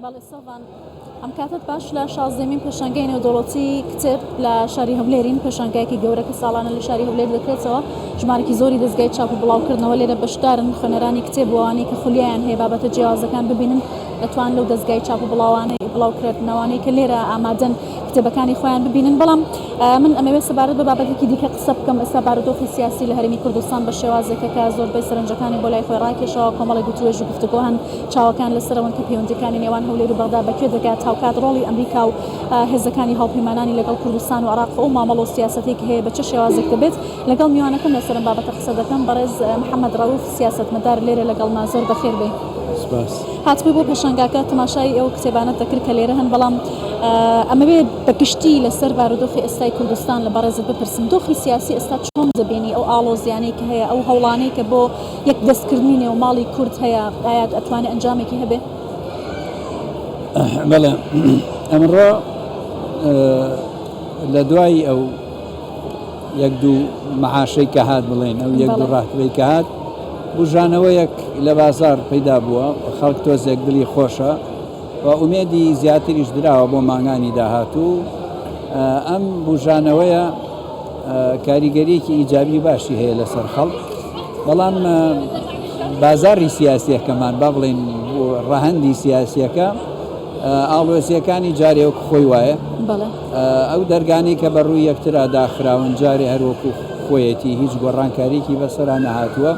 باڵێ سەڤان ئەم کاتت باش لە 16مین پێشانگای نێودەوڵەتی کتێب لە شاری هەولێرین پێشانگایەکی گەورەکە ساڵانە لە شاری هەولێر دەکرێتەوە ژمارەی زۆری دەستگای چاپ و بڵاوکردنەوە لێرە بەشدارن خوێنەرانی کتێب وانەی کە خولیایان هەیە بابەتە جیاوازەکان ببینن دەتوان لەو دەستگای چاپ و بڵاوکردنەوەی کە لێرە ئامادەن کتێبەکانی خۆیان ببینن. بەڵام من ئەمەوێت سەبارەت بە بابەتێکی دیکە قسە بکەم. ئێستا بارودۆخی سیاسی لە هەرێمی کوردستان بە شێوازێکە کە زۆربەی سەرنجەکانی بۆ لای خۆی ڕاکێشەوە کۆمەڵی گوتوێژ و گفتوگۆ هەن چاوەکان لەسەرەوەن کە پەیوەندیەکانی نێوان هەولێر و بەغدا بەکوێ دەگات هاوکات ڕۆڵی ئەمریکا و هێزەکانی هاوپەیمانانی لەگەڵ کوردستان و عێراق و مامەڵە و سیاسەتێک هەیە بە چه شێوازێک دەبێت لەگەڵ میوانەکەم لەسەر بابەتە قسە دەکەم. بەڕێز محەممەد ڕەوف سیاسەتمەدار لێرە لەگەڵمان زۆر بەخێر بێ. هاتبووی بۆ پێشانگاکە تەماشای ئەو کتێبانەت دەکرد کە لێرە هەن. بەڵام ئەمەوێ بەگشتی لەسەر بارودۆخی ئێستای کوردستان لە بەڕێزت بپرسم دۆخی سیاسی ئێستا چۆن دەبینی ئەو ئاڵۆزیانەی کە هەیە ئەو هەوڵانەی کە بۆ یەک دەستکردنی نێوماڵی کورد هەیە ئایا ئەتوانێت ئەنجامێکی هەبێ؟ بەڵێ ئەمڕۆ لە دوای ئەو یەک دوو مەعاشەی کە هات بڵێن ئەو یەک دوو ڕاهکردەی کە هات بژانەوەیەک لە بازار پەیدا بووە خەڵک تۆزێک دڵی خۆشە و ئومێدی زیاتریش دراوە بۆ مانگانی داهاتوو. ئەم بژانەوەیە کاریگەریەکی ئیجابی باشی هەیە لەسەر خەڵک. بەڵام بازاری سیاسیەکەمان با بڵێن ڕەهەندی سیاسیەکە ئاڵۆزیەکانی جارێک خۆی وایە ئەو دەرگانەی کە بەڕووی یەکترا داخراون جارێ هەروەکو خۆیەتی هیچ گۆڕانکاریکی بەسەرا نەهاتووە.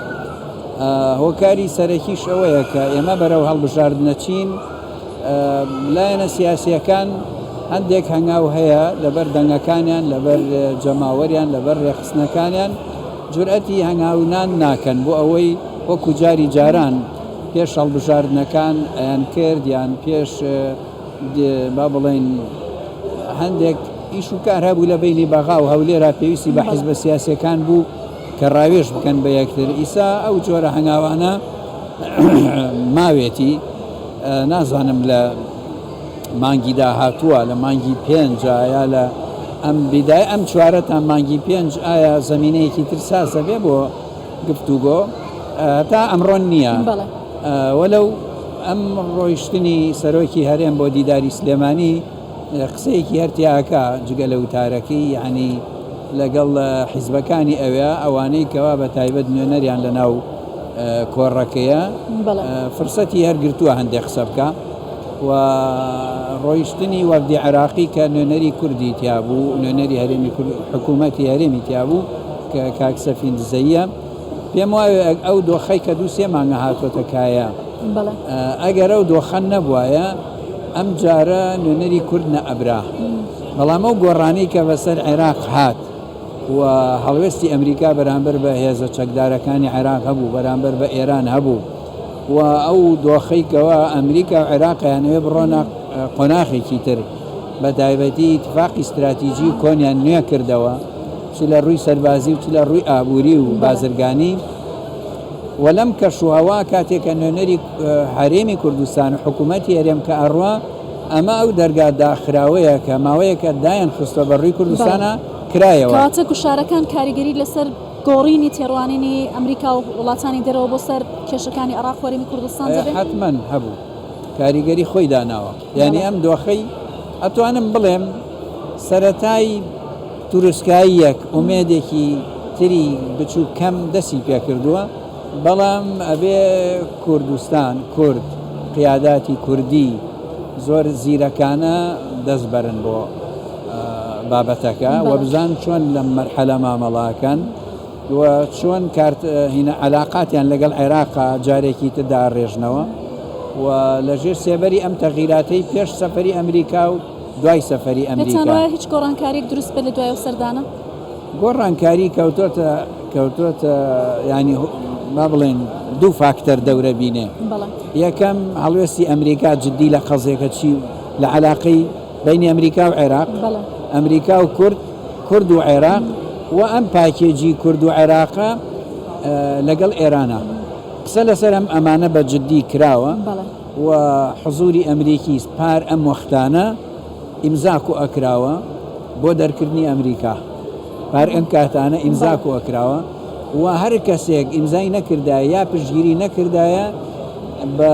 هۆکاری سەرەکیش ئەوەیە کە ئێمە بەرەو هەڵبژاردنەچین لایەنە سیاسیەکان هەندێک هەنگاو هەیە لەبەر دەنگەکانیان لەبەر جەماوەریان لەبەر ڕێخستنەکانیان جورئەتی هەنگاونان ناکەن بۆ ئەوەی وەکو جاری جاران پێش هەڵبژاردنەکان ئەیان کرد یان پێش با بڵێن هەندێک ئیش و کار هەبوو لە بینی بەغا و هەولێرا پێویستی بە حیزبە سیاسیەکان بوو کە ڕاوێژ بکەن بە یەکتر. ئیسا ئەو جۆرە هەنگاوانە ماوێتی نازانم لە مانگی داهاتووە لە مانگی 5 یا لە ئەم بیدای ئەم چوارەتان مانگی 5 ئایا زەمینەیەکی تر سازە بێ بۆ گفتوگۆ تا ئەمڕۆن نییە. وەلەو ئەم ڕۆیشتنی سەرۆکی هەرێم بۆ دیداری سلێمانی قسەیەکی هەرتیاکە جگە لە وتارەکەی یعنی لەگەڵ حیزبەکانی ئەوێ ئەوانەی کەوا بە تایبەت نوێنەریان لە ناو کۆڕەکەیە فرسەتی هەرگرتووە هەندێک قسە بکە و ڕۆیشتنی وەفدی عێراقی کە نوێنەری کوردی تیابوو نوێنەری هەرێمی حکوومەتی هەرێمی تیابوو کە کاک سەفین دزەیە پێم وایە ئەو دۆخەی کە دوو سێ مانگە هاتۆتەکایە ئەگەر ئەو دۆخەن نەبوایە ئەم جارە نوێنەری کورد نەئەبرا. بەڵام ئەو گۆڕانەی کە بەسەر عێراق هات و هەڵوێستی ئەمریکا بەرامبەر بە هێزە چەکدارەکانی عێراق هەبوو بەرامبەر بە ئێران هەبوو و ئەو دۆخەیکەوە ئەمریکا و عێراقیانەوێ بڕۆنە قۆناغێکی تر بە تایبەتی ئیتفاقی استراتیژی کۆنیان نوێ کردەوە چ لە ڕووی سەربازی و چ لە ڕووی ئابووری و بازرگانی. وەلەم کەشوهەوا کاتێکە نوێنەری هەرێمی کوردستان و حکوومەتی هەرێم کە ئەڕوا ئەمە ئەو دەرگا داخراوەیە کە ماوەیەکە دایان خستە بەڕووی کوردستانە کرایەوە. کاتە گوشارەکان کاریگەری لەسەر گۆڕینی تێڕوانینی ئەمریکا و وڵاتانی دەرەوە بۆ سەر کێشەکانی عێراق و هەرێمی کوردستان دەبێت؟ حتمەن هەبوو کاریگەری خۆی داناوە. یعنی ئەم دۆخەی ئەتوانم بڵێم سەرەتای توروسکاییەک ئومێدێکی تری بچوو کەم دەستی پێکردووە. بەڵام ئەبێ کوردستان کورد قیاداتی کوردی زۆر زیرەکانە دەست بەرن بۆ بابەتەکە و بزان چۆن لە مەرحەلە مامەڵاکەن و چۆن هینە عەلاقاتیان لەگەڵ عێراقا جارێکی تردا ڕێژنەوە و لەژێر سێبەری ئەم تەغیراتەی پێش سەفەری ئەمریکا و دوای سەفەری ئەمریکا. هیچ گۆڕانکاریەک دروست بێت لە دوای سەردانە؟ گۆڕانکاری کەوتۆتە ینی با بڵێن دوو فاکتەر دەورە بینێ. یەکەم هەڵوێستی ئەمریکا جددی لە قەزێکە چی لە عەلاقەی بینی ئەمریکا و عێراق ئەمریکا و کورد و عێراق و ئەم پاکێجی کورد و عێراقە لەگەڵ ئێرانە قسە لەسەر ئەم ئەمانە بە جددی کراوە و حزوری ئەمریکی پار ئەم وەختانە ئیمزاک و ئەکراوە بۆ دەرکردنی ئەمریکا پار ئەم کاتانە ئیمزاک و ئەکراوە و هەر کەسێک ئیمزای نەکردایە یا پشتگیری نەکردایە بە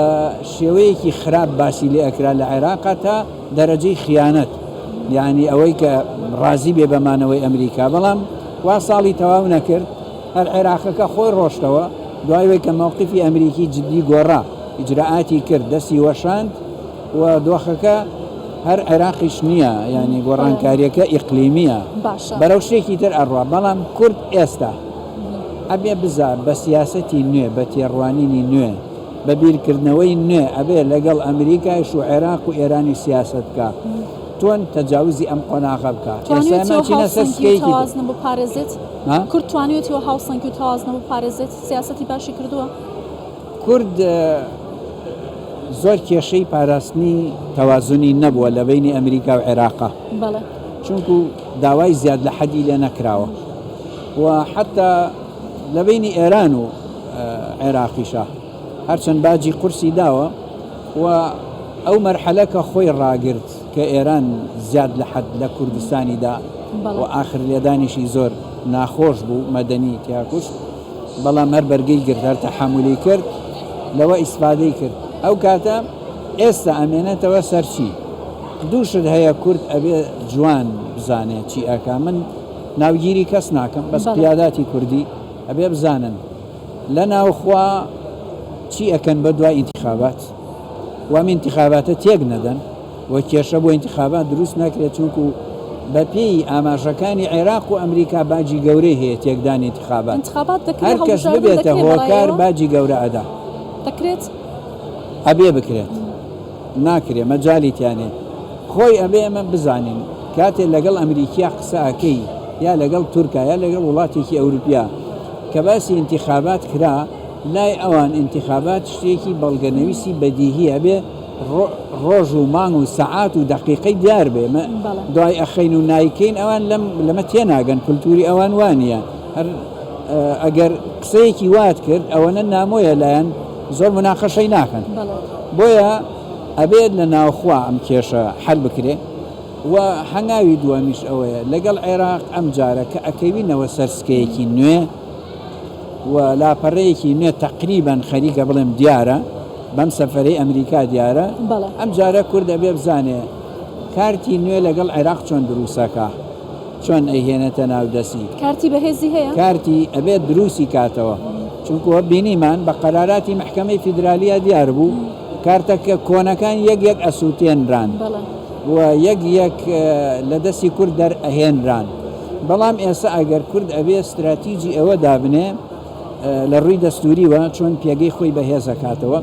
شێوەیەکی خراپ باسی لێ ئەکرا لە عێراقا تا دەرەجەی خیانەت، یعنی ئەوەی کە ڕازی بێ بەمانەوەی ئەمریکا، بەڵام وا ساڵی تەواو نەکرد هەر عێراقەکە خۆی ڕۆشتەوە دوایەوەی کە موقفی ئەمریکی جدی گۆڕا، ئیجراعاتی کرد، دەستی وەشاند و دۆخەکە هەر عێراقیش نییە، ینی گۆڕانکاریەکە ئیقلیمیە بەرەو شتێکی تر ئەڕوا. بەڵام کورد ئێستا ئەبێ بزار بە سیاسەتی نوێ، بە تێڕوانینی نوێ، بە بیرکردنەوەی نوێ ئەبێ لەگەڵ ئەمریکایش و عێراق و ئێرانی سیاست بکە، تۆن تەجاوزی ئەم قۆناغە بکە. تەوازن بۆ پارێزێت کورد توانێتەوە هاوسەنگی و تەوازنە بۆ پارێزێت سیاسەتی باشی کردووە. کورد زۆر کێشەی پاراستنی تەوازنی نەبووە لە بینی ئەمریکا و عێراقا، چونکو داوای زیاد لە حەدی لێ نەکراوە و حتا لە بینی ئێران و عێراقیشە هەرچەند باجی قورسی داوە و ئەو مەرحەلەکە خۆی ڕاگرت کە ئێران زیاد لە حەد لە کوردستانیدا و ئاخر لێدانیشی زۆر ناخۆش بوو مەدەنی تیاکوشت، بەڵام هەر بەرگەی گرت، هەر تەحملی کرد، لەوە ئیسفادەی کرد. ئەو کاتە ئێستا ئەمێنێتەوە سەرچی دووشت هەیە کورد ئەبێ جوان بزانێت چی ئەکا. من ناوگیری کەس ناکەم، بەس پیاداتی کوردی ئەبێ بزانن لە ناوخوا چی ئەکەن بە دوای ئینتیخابات، وام ئینتیخاباتە تێک نەدەن و کێشە بۆ ئینتیخابات دروست ناکرێت، چونکو بە پێی ئاماژەکانی عێراق و ئەمریکا باجی گەورەی هەیە تێکدانی ئینتیخابات، هەر کەس ببێتە هۆکار باجی گەورە ئەدا دەکرێت ئەبێ بکرێت، ناکرێ مەجالی تیانێ. خۆی ئەبێ ئەمە بزانین کاتێ لەگەڵ ئەمریکیا قسە ئەکەی یا لەگەڵ تورکا یا لەگەڵ وڵاتێکی ئەوروپیا کە باسی ئینتیخابات کرا، لای ئەوان ئینتیخابات شتێکی بەڵگەنەویسی بەدیهی ئەبێ، ڕۆژ و مانگ و سەعات و دەقیقەی دیار بێ، دوای ئەخەین و نایکەین ئەوان لەمە تێناگەن، کولتوری ئەوان وانە. هەر ئەگەر قسەیەکی وات کرد ئەوەنە نامۆیە لایەن زۆر مناقەشەی ناکەن، بۆیە ئەبێت لە ناوخوا ئەم کێشە حەل بکرێ. و هەنگاوی دووەمیش ئەوەیە لەگەڵ عێراق ئەم جارە کە ئەکەوینەوە سەرسکەیەکی نوێ و لاپەڕەیەکی نوێ تەقریبەن خەریکە بڵێم دیارە بەم سەفەرەی ئەمریکا دیارە، ئەم جارە کورد ئەبێ بزانێ کارتی نوێ لەگەڵ عێراق چۆن دروستەکە، چۆن ئەیهێنێتە ناودەسی، کارتی بەهێزی هەیە، کارتی ئەبێت دروستی کاتەوە، چونکووە بینیمان بە قەراراتی محکەمەی فیدرالیە دیار بوو کارتەکە کۆنەکان یەک یەک ئەسووتێنران و یەک یەک لە دەستی کورد دەرئەهێنران. بەڵام ئێستا ئەگەر کورد ئەبێ استراتیجی ئەوە دابنێ لە ڕووی دەستوریوە چۆن پێگەی خۆی بەهێزەکاتەوە،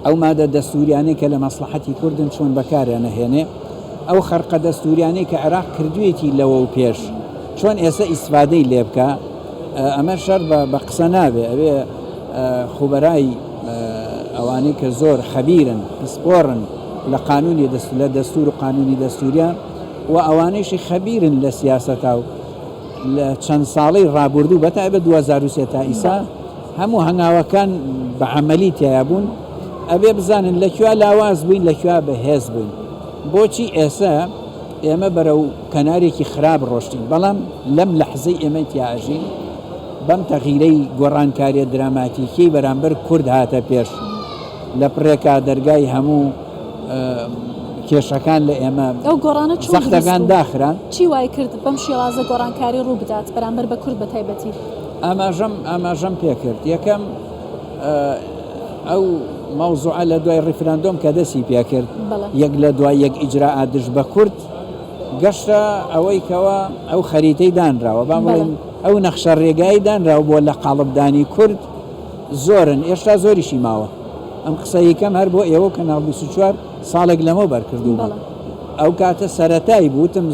ئەو مادە دەستوریانەی کە لە مەسلحەتی کوردن چۆن بەکارێنەهێنێ، ئەو خەرقە دەستوریانەی کە عێراق کردوێتی لەوە و پێش چۆن ئێستا ئیسفادەی لێ بکە. ئەمە شەر بە قسە نابێ، ئەوێ خوبەرای ئەوانەی کە زۆر خەبیرن پسپۆڕن لە قانونی لە دەستور و قانونی دەستوریان و ئەوانەیشی خەبیرن لە سیاسەتا و لە چەند ساڵی ڕابردوو بەتایبەت 2023 تا ئیسا هەموو هەنگاوەکان بە عەمەلی تێیا بوون. ئەبێ بزانن لەکوێ لاواز بووین لەکوێ بەهێز بووین. بۆچی ئێستا ئێمە بەرەو کەنارێکی خراپ ڕۆشتین، بەڵام لەم لەحزەی ئێمە تیاژین بەم تەغیرەی گۆڕانکاریە دراماتیکەی بەرامبەر کورد هاتە پێش لە پڕێکا دەرگای هەموو کێشەکان لە ئێمە ئەو گۆڕانە سەختەکان داخران. چی وای کرد بەم شێوازە گۆڕانکاری ڕوو بدات بەرامبەر بە کورد بە تایبەتی؟ ئاماژەم پێ کرد. یەکەم ئەو مەوزوعە لە دوای ڕیفراندۆم کە دەستی پێ کرد، یەک لە دوای یەک ئیجراعات دژ بە کورد گەشتە ئەوەی کەوە ئەو خەریتەی دانراوە، با بڵێن ئەو نەخشە ڕێگایی دانراوە بۆ لە قاڵبدانی کورد زۆرن، ئێشتا زۆریشی ماوە. ئەم قسە یەکەم هەر بۆ ئێوە کە 24 ساڵێک لەمە بەرکردوو بوو. ئەو کاتە سەرەتایی بوتم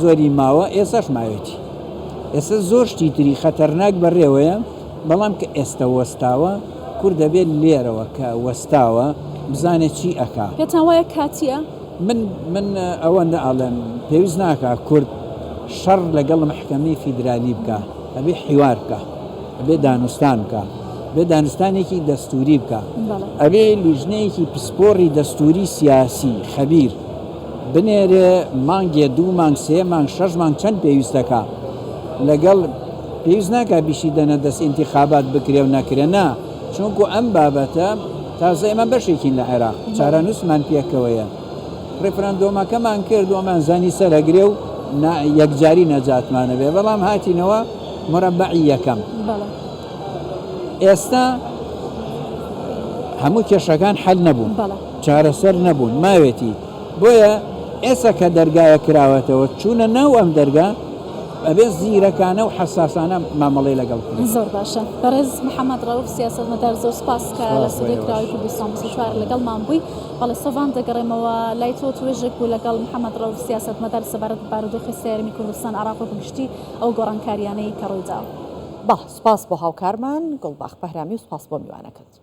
زۆری ماوە، ئێستاش ماوێتی. ئێستا زۆر شتی تری خەتەرناک بەڕێوەیە، بەڵام کە ئێستا وەستاوە کورد دەبێت لێرەوە کە وەستاوە بزانێت چی ئەکا. پێتان وایە کاتیە؟ من ئەوە نەئەڵێم، پێویست ناکە کورد شەڕ لەگەڵ محکەمەی فیدرالی بکە، ئەبێ حیوار بکە، ئەبێ دانوستان بکە، بێ دانستانێکی دەستوری بکە، ئەبێ لیژنەیەکی پسپۆڕی دەستوری سیاسی خەبیر بنێرێ، مانگێ 2 مانگ 3 مانگ 6 مانگ چەند پێویستەکە لەگەڵ پێویست ناکە بیشی دەنە دەست ئینتیخابات بکرێ و نەکرێ، نا، چونکو ئەم بابەتە تازە ئێمە بەشێکین لە عێراق چارەنووسمان پێکەوەیە ڕێفرەندۆمەکەمان کردومان زانی سەرەگرێ و یەکجاری نەجاتمانە بێ بەڵام هاتینەوە مربعی یەکەم ئێستا هەموو کێشەکان حەل نەبوون چارەسەر نەبوون ماوێتی بۆیە ئێستا کە دەرگایە کراوەتەوە چوونە ناو ئەم دەرگا ئەبێ زیرەکانە و حساسانە مامەڵی لەگەڵ زۆر باشە بەڕێز محەممەد ڕەوف سیاسەتمەدار زۆر سپاس کە لە سودەی کراوی کوردستان چوار لەگەڵمان بووی بەڵێ سەڤان دەگەڕێمەوە لای تۆ توێژێک بوو لەگەڵ محەممەد ڕەوف سیاسەتمەدار سەبارەت بارودۆخی سیارمی کوردستان عێراق و گشتی ئەو گۆڕانکاریانەی کە ڕوویداوە سپاس بۆ هاوکارمان گوڵباخ بەهرامی و سپاس بۆ میوانەکەت.